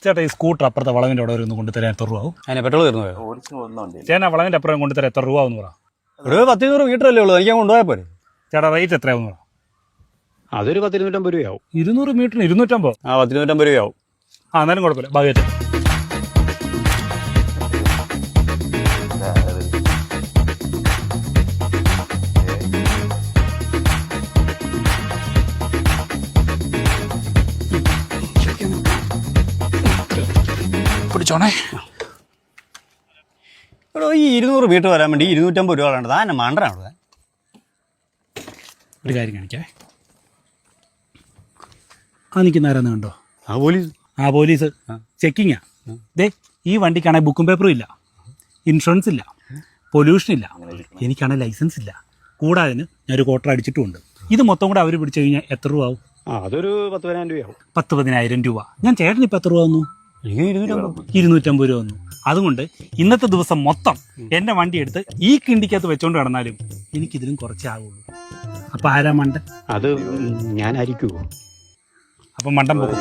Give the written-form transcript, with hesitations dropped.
ചേട്ടാ ഈ സ്കൂട്ടർ അപ്പുറത്തെ വളവിൻ്റെ അവിടെ ഒന്ന് കൊണ്ടുതരാൻ എത്ര രൂപ ആവും? അതിനെ പെട്രോൾ തീർന്നു ചേട്ടാ വളവിൻ്റെ അപ്പുറം കൊണ്ടുതരാൻ എത്ര രൂപ എന്ന് പറ. ഒരു 10-200 മീറ്റർ അല്ലേ ഉള്ളൂ, എനിക്ക് കൊണ്ടുപോയാൽ പോരെ. ചേട്ടാ റേറ്റ് എത്രയാവും പറ. അതൊരു 10-250 രൂപയാവും. 200 മീറ്ററിന് 250? ആ 10-250 രൂപയാവും. ആ എന്നാലും കുഴപ്പമില്ല, ഭാഗ്യത്തെ. പിടിച്ചോണേ. എടോ ഈ 200 മീറ്റർ വരാൻ വേണ്ടി 250 രൂപ വേണ്ടത്, ആ മണ്ടനാണ്. ഒരു കാര്യം കാണിക്കേ. ആ നിൽക്കുന്ന ആരാന്ന് കണ്ടോ? ആ പോലീസ് ചെക്കിങ്ങാ. ദേ ഈ വണ്ടിക്കാണെങ്കിൽ ബുക്കും പേപ്പറും ഇല്ല, ഇൻഷുറൻസ് ഇല്ല, പൊല്യൂഷൻ ഇല്ല, എനിക്കാണെങ്കിൽ ലൈസൻസ് ഇല്ല, കൂടാതെ ഞാനൊരു ക്വാർട്ടർ അടിച്ചിട്ടുമുണ്ട്. ഇത് മൊത്തം കൂടെ അവർ പിടിച്ചു കഴിഞ്ഞാൽ എത്ര രൂപ ആവും? അതൊരു 10-15 രൂപയാവും. 10-15,000 രൂപ. ഞാൻ ചേട്ടന് ഇപ്പം എത്ര രൂപ വന്നു? 250 രൂപ വന്നു. അതുകൊണ്ട് ഇന്നത്തെ ദിവസം മൊത്തം എൻ്റെ വണ്ടി എടുത്ത് ഈ കിണ്ടിക്കകത്ത് വെച്ചോണ്ട് കിടന്നാലും എനിക്കിതിലും കുറച്ചേ ആകുള്ളൂ. അപ്പം ആരാ മണ്ടൻ? അത് ഞാനായിരിക്കുമോ? അപ്പം മണ്ടൻ പോകും.